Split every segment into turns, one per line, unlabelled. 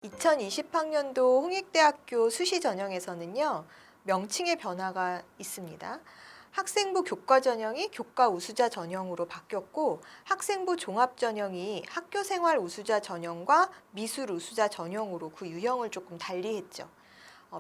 2020학년도 홍익대학교 수시 전형에서는요, 명칭의 변화가 있습니다. 학생부 교과 전형이 교과 우수자 전형으로 바뀌었고, 학생부 종합 전형이 학교생활 우수자 전형과 미술 우수자 전형으로 그 유형을 조금 달리했죠.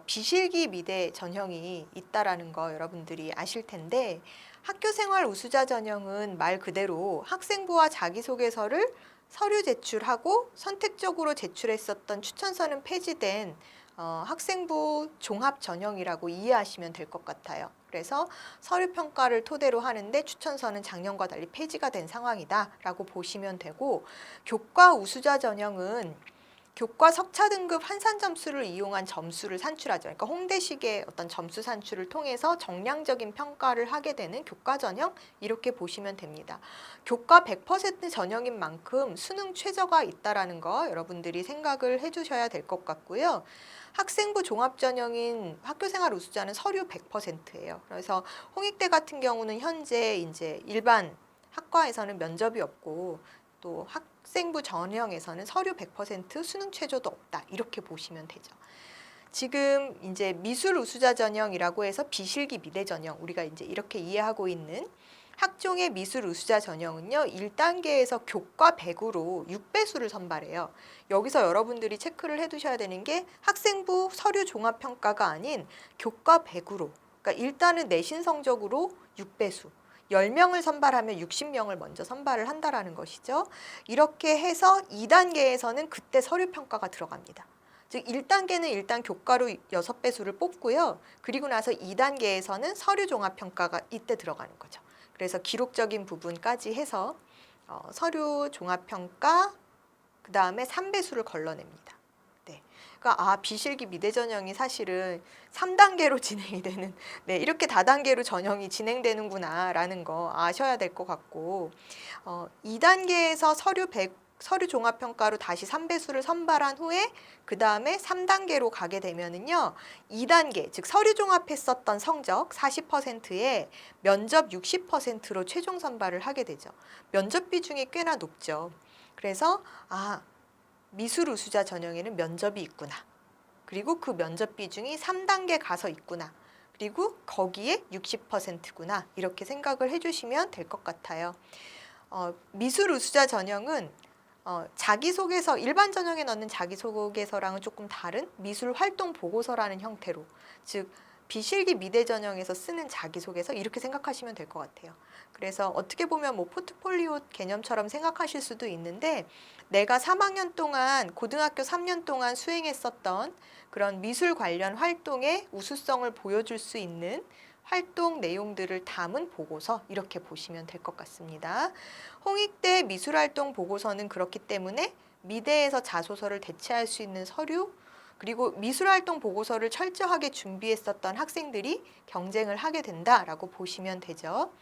비실기 미대 전형이 있다라는 거 여러분들이 아실 텐데, 학교생활 우수자 전형은 말 그대로 학생부와 자기소개서를 서류 제출하고 선택적으로 제출했었던 추천서는 폐지된 학생부 종합 전형이라고 이해하시면 될 것 같아요. 그래서 서류 평가를 토대로 하는데 추천서는 작년과 달리 폐지가 된 상황이다라고 보시면 되고, 교과 우수자 전형은 교과 석차 등급 환산 점수를 이용한 점수를 산출하죠. 그러니까 홍대식의 어떤 점수 산출을 통해서 정량적인 평가를 하게 되는 교과 전형, 이렇게 보시면 됩니다. 교과 100% 전형인 만큼 수능 최저가 있다라는 거 여러분들이 생각을 해주셔야 될 것 같고요. 학생부 종합 전형인 학교생활 우수자는 서류 100%예요. 그래서 홍익대 같은 경우는 현재 이제 일반 학과에서는 면접이 없고, 또 학생부 전형에서는 서류 100% 수능 최저도 없다, 이렇게 보시면 되죠. 지금 이제 미술 우수자 전형이라고 해서 비실기 미대 전형, 우리가 이제 이렇게 이해하고 있는 학종의 미술 우수자 전형은요, 1단계에서 교과 100으로 6배수를 선발해요. 여기서 여러분들이 체크를 해두셔야 되는 게 학생부 서류 종합 평가가 아닌 교과 100으로, 그러니까 일단은 내신 성적으로 6배수, 10명을 선발하면 60명을 먼저 선발을 한다라는 것이죠. 이렇게 해서 2단계에서는 그때 서류 평가가 들어갑니다. 즉 1단계는 일단 교과로 6배수를 뽑고요. 그리고 나서 2단계에서는 서류 종합 평가가 이때 들어가는 거죠. 그래서 기록적인 부분까지 해서 서류 종합 평가, 그 다음에 3배수를 걸러냅니다. 네. 그러니까 비실기 미대 전형이 사실은 3단계로 진행이 되는, 네, 이렇게 다단계로 전형이 진행되는구나라는 거 아셔야 될 것 같고, 2단계에서 서류 종합 평가로 다시 3배수를 선발한 후에 그 다음에 3단계로 가게 되면은요, 2단계, 즉 서류 종합했었던 성적 40%에 면접 60%로 최종 선발을 하게 되죠. 면접 비중이 꽤나 높죠. 그래서 미술 우수자 전형에는 면접이 있구나. 그리고 그 면접 비중이 3단계 가서 있구나. 그리고 거기에 60%구나. 이렇게 생각을 해주시면 될 것 같아요. 미술 우수자 전형은 자기소개서, 일반 전형에 넣는 자기소개서랑은 조금 다른 미술 활동 보고서라는 형태로, 즉 비실기 미대 전형에서 쓰는 자기소개서, 이렇게 생각하시면 될 것 같아요. 그래서 어떻게 보면 뭐 포트폴리오 개념처럼 생각하실 수도 있는데, 내가 3학년 동안, 고등학교 3년 동안 수행했었던 그런 미술 관련 활동의 우수성을 보여줄 수 있는 활동 내용들을 담은 보고서, 이렇게 보시면 될 것 같습니다. 홍익대 미술활동 보고서는 그렇기 때문에 미대에서 자소서를 대체할 수 있는 서류, 그리고 미술활동 보고서를 철저하게 준비했었던 학생들이 경쟁을 하게 된다라고 보시면 되죠.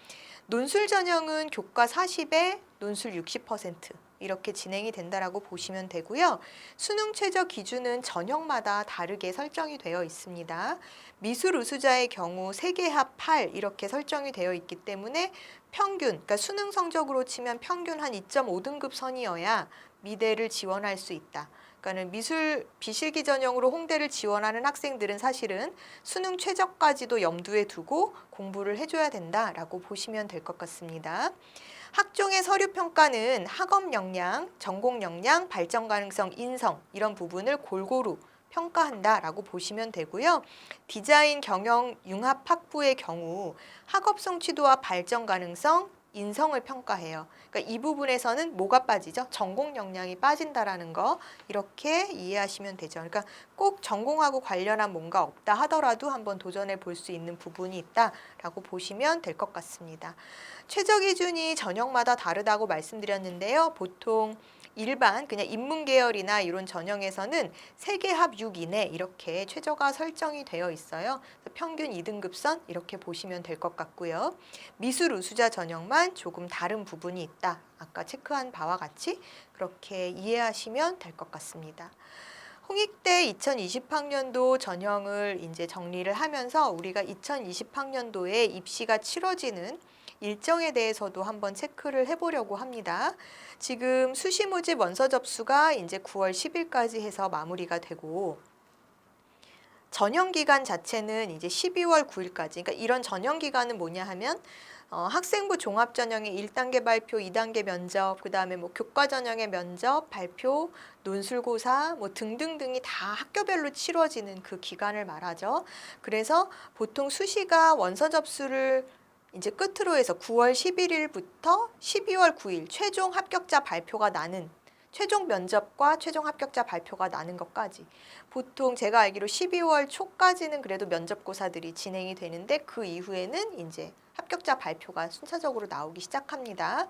논술 전형은 교과 40에 논술 60%, 이렇게 진행이 된다라고 보시면 되고요. 수능 최저 기준은 전형마다 다르게 설정이 되어 있습니다. 미술 우수자의 경우 세계합 8 이렇게 설정이 되어 있기 때문에 평균, 그러니까 수능 성적으로 치면 평균 한 2.5등급 선이어야 미대를 지원할 수 있다. 그러니까는 미술 비실기 전형으로 홍대를 지원하는 학생들은 사실은 수능 최저까지도 염두에 두고 공부를 해줘야 된다라고 보시면 될 것 같습니다. 학종의 서류 평가는 학업 역량, 전공 역량, 발전 가능성, 인성, 이런 부분을 골고루 평가한다라고 보시면 되고요. 디자인, 경영, 융합 학부의 경우 학업 성취도와 발전 가능성, 인성을 평가해요. 그러니까 이 부분에서는 뭐가 빠지죠? 전공 역량이 빠진다라는 거, 이렇게 이해하시면 되죠. 그러니까 꼭 전공하고 관련한 뭔가 없다 하더라도 한번 도전해 볼 수 있는 부분이 있다라고 보시면 될 것 같습니다. 최저 기준이 전형마다 다르다고 말씀드렸는데요. 보통 일반 그냥 인문계열이나 이런 전형에서는 세계합 6 이내 이렇게 최저가 설정이 되어 있어요. 평균 2등급선 이렇게 보시면 될 것 같고요. 미술 우수자 전형만 조금 다른 부분이 있다. 아까 체크한 바와 같이 그렇게 이해하시면 될 것 같습니다. 홍익대 2020학년도 전형을 이제 정리를 하면서 우리가 2020학년도에 입시가 치러지는 일정에 대해서도 한번 체크를 해보려고 합니다. 지금 수시 모집 원서 접수가 이제 9월 10일까지 해서 마무리가 되고 전형 기간 자체는 이제 12월 9일까지. 그러니까 이런 전형 기간은 뭐냐 하면 학생부 종합 전형의 1단계 발표, 2단계 면접, 그다음에 뭐 교과 전형의 면접, 발표, 논술고사 뭐 등등등이 다 학교별로 치러지는 그 기간을 말하죠. 그래서 보통 수시가 원서 접수를 이제 끝으로 해서 9월 11일부터 12월 9일 최종 합격자 발표가 나는 최종 면접과 최종 합격자 발표가 나는 것까지 보통 제가 알기로 12월 초까지는 그래도 면접고사들이 진행이 되는데 그 이후에는 이제 합격자 발표가 순차적으로 나오기 시작합니다.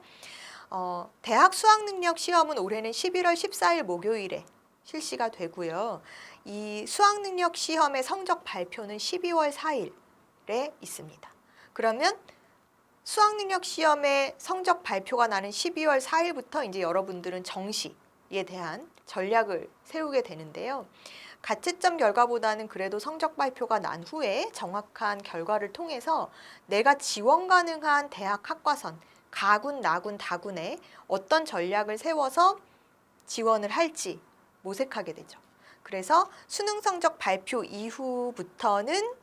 대학 수학능력 시험은 올해는 11월 14일 목요일에 실시가 되고요. 이 수학능력 시험의 성적 발표는 12월 4일에 있습니다. 그러면 수학능력 시험의 성적 발표가 나는 12월 4일부터 이제 여러분들은 정시에 대한 전략을 세우게 되는데요. 가채점 결과보다는 그래도 성적 발표가 난 후에 정확한 결과를 통해서 내가 지원 가능한 대학 학과선, 가군, 나군, 다군에 어떤 전략을 세워서 지원을 할지 모색하게 되죠. 그래서 수능 성적 발표 이후부터는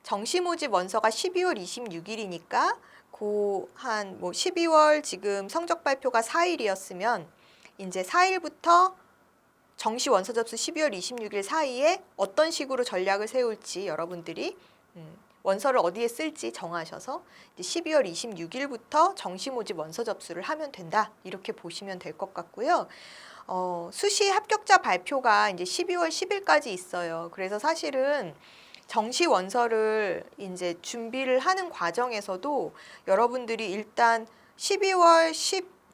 정시 모집 원서가 12월 26일이니까 한 뭐 12월 지금 성적 발표가 4일이었으면 이제 4일부터 정시 원서 접수 12월 26일 사이에 어떤 식으로 전략을 세울지 여러분들이 원서를 어디에 쓸지 정하셔서 이제 12월 26일부터 정시 모집 원서 접수를 하면 된다. 이렇게 보시면 될 것 같고요. 수시 합격자 발표가 이제 12월 10일까지 있어요. 그래서 사실은 정시 원서를 이제 준비를 하는 과정에서도 여러분들이 일단 12월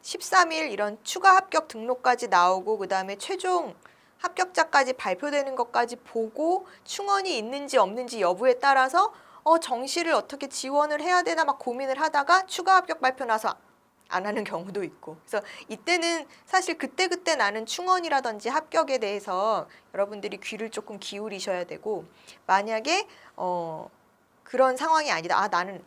13일 이런 추가 합격 등록까지 나오고 그다음에 최종 합격자까지 발표되는 것까지 보고 충원이 있는지 없는지 여부에 따라서 정시를 어떻게 지원을 해야 되나 막 고민을 하다가 추가 합격 발표 나서 안 하는 경우도 있고. 그래서 이때는 사실 그때그때 나는 충원이라든지 합격에 대해서 여러분들이 귀를 조금 기울이셔야 되고 만약에 그런 상황이 아니다. 나는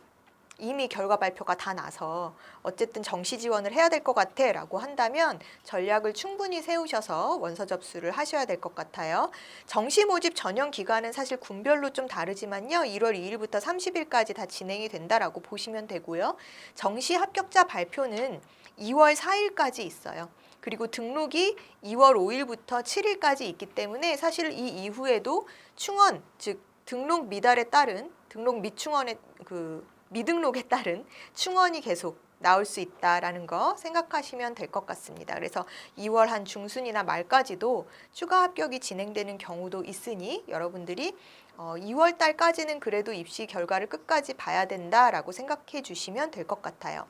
이미 결과 발표가 다 나서 어쨌든 정시 지원을 해야 될 것 같아 라고 한다면 전략을 충분히 세우셔서 원서 접수를 하셔야 될 것 같아요. 정시 모집 전형 기간은 사실 군별로 좀 다르지만요. 1월 2일부터 30일까지 다 진행이 된다라고 보시면 되고요. 정시 합격자 발표는 2월 4일까지 있어요. 그리고 등록이 2월 5일부터 7일까지 있기 때문에 사실 이 이후에도 충원, 즉 등록 미달에 따른 등록 미충원의 미등록에 따른 충원이 계속 나올 수 있다라는 거 생각하시면 될 것 같습니다. 그래서 2월 한 중순이나 말까지도 추가 합격이 진행되는 경우도 있으니 여러분들이 2월 달까지는 그래도 입시 결과를 끝까지 봐야 된다라고 생각해 주시면 될 것 같아요.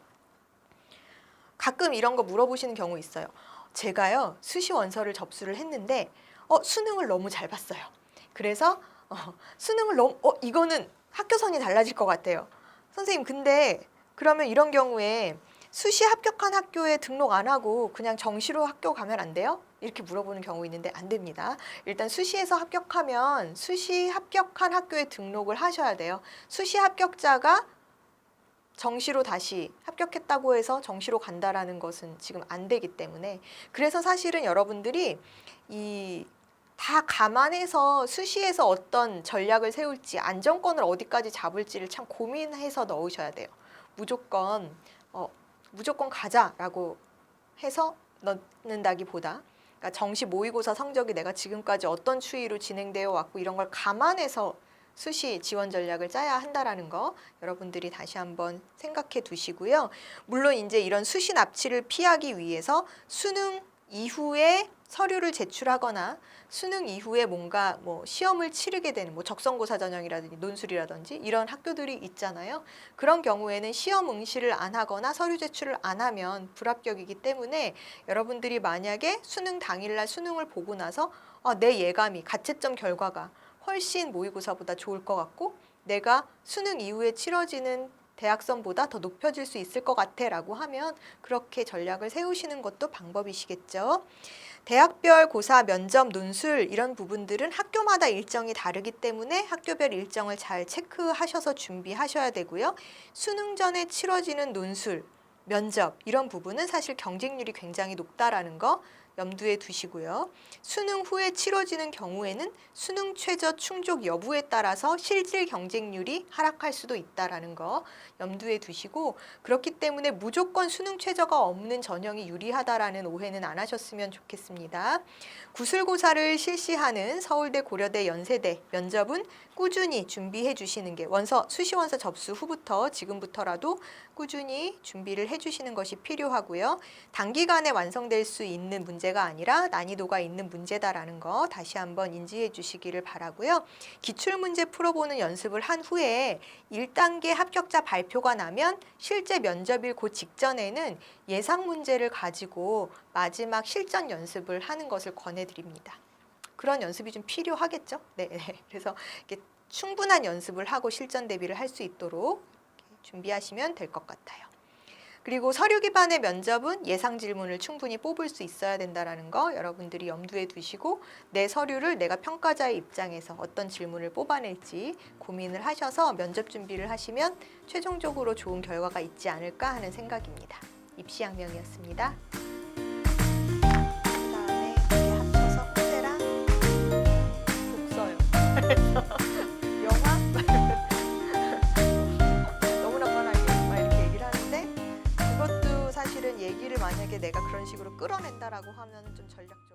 가끔 이런 거 물어보시는 경우 있어요. 제가요 수시 원서를 접수를 했는데 수능을 너무 잘 봤어요. 그래서 수능을 너무 이거는 학교선이 달라질 것 같아요. 선생님 근데 그러면 이런 경우에 수시 합격한 학교에 등록 안 하고 그냥 정시로 학교 가면 안 돼요? 이렇게 물어보는 경우 있는데 안 됩니다. 일단 수시에서 합격하면 수시 합격한 학교에 등록을 하셔야 돼요. 수시 합격자가 정시로 다시 합격했다고 해서 정시로 간다라는 것은 지금 안 되기 때문에 그래서 사실은 여러분들이 다 감안해서 수시에서 어떤 전략을 세울지 안정권을 어디까지 잡을지를 참 고민해서 넣으셔야 돼요. 무조건 가자라고 해서 넣는다기보다 그러니까 정시 모의고사 성적이 내가 지금까지 어떤 추이로 진행되어 왔고 이런 걸 감안해서 수시 지원 전략을 짜야 한다라는 거 여러분들이 다시 한번 생각해 두시고요. 물론 이제 이런 수시 납치를 피하기 위해서 수능 이후에 서류를 제출하거나 수능 이후에 뭔가 시험을 치르게 되는 적성고사 전형이라든지 논술이라든지 이런 학교들이 있잖아요. 그런 경우에는 시험 응시를 안 하거나 서류 제출을 안 하면 불합격이기 때문에 여러분들이 만약에 수능 당일날 수능을 보고 나서 내 예감이 가채점 결과가 훨씬 모의고사보다 좋을 것 같고 내가 수능 이후에 치러지는 대학선보다 더 높여질 수 있을 것 같아 라고 하면 그렇게 전략을 세우시는 것도 방법이시겠죠. 대학별 고사, 면접, 논술 이런 부분들은 학교마다 일정이 다르기 때문에 학교별 일정을 잘 체크하셔서 준비하셔야 되고요. 수능 전에 치러지는 논술, 면접 이런 부분은 사실 경쟁률이 굉장히 높다라는 거 염두에 두시고요. 수능 후에 치러지는 경우에는 수능 최저 충족 여부에 따라서 실질 경쟁률이 하락할 수도 있다라는 거 염두에 두시고, 그렇기 때문에 무조건 수능 최저가 없는 전형이 유리하다라는 오해는 안 하셨으면 좋겠습니다. 구술고사를 실시하는 서울대, 고려대, 연세대 면접은 꾸준히 준비해 주시는 게 수시원서 접수 후부터 지금부터라도 꾸준히 준비를 해주시는 것이 필요하고요. 단기간에 완성될 수 있는 문제가 아니라 난이도가 있는 문제다라는 거 다시 한번 인지해 주시기를 바라고요. 기출문제 풀어보는 연습을 한 후에 1단계 합격자 발표가 나면 실제 면접일 그 직전에는 예상 문제를 가지고 마지막 실전 연습을 하는 것을 권해드립니다. 그런 연습이 좀 필요하겠죠? 네. 그래서 이렇게 충분한 연습을 하고 실전 대비를 할 수 있도록 준비하시면 될 것 같아요. 그리고 서류 기반의 면접은 예상 질문을 충분히 뽑을 수 있어야 된다는 거 여러분들이 염두에 두시고, 내 서류를 내가 평가자의 입장에서 어떤 질문을 뽑아낼지 고민을 하셔서 면접 준비를 하시면 최종적으로 좋은 결과가 있지 않을까 하는 생각입니다. 입시양명이었습니다. 그다음에 이렇게 합쳐서 호재랑 독서요. 영화? 너무나 편하게 막 이렇게 얘기를 하는데, 그것도 사실은 얘기를 만약에 내가 그런 식으로 끌어낸다라고 하면 좀 전략적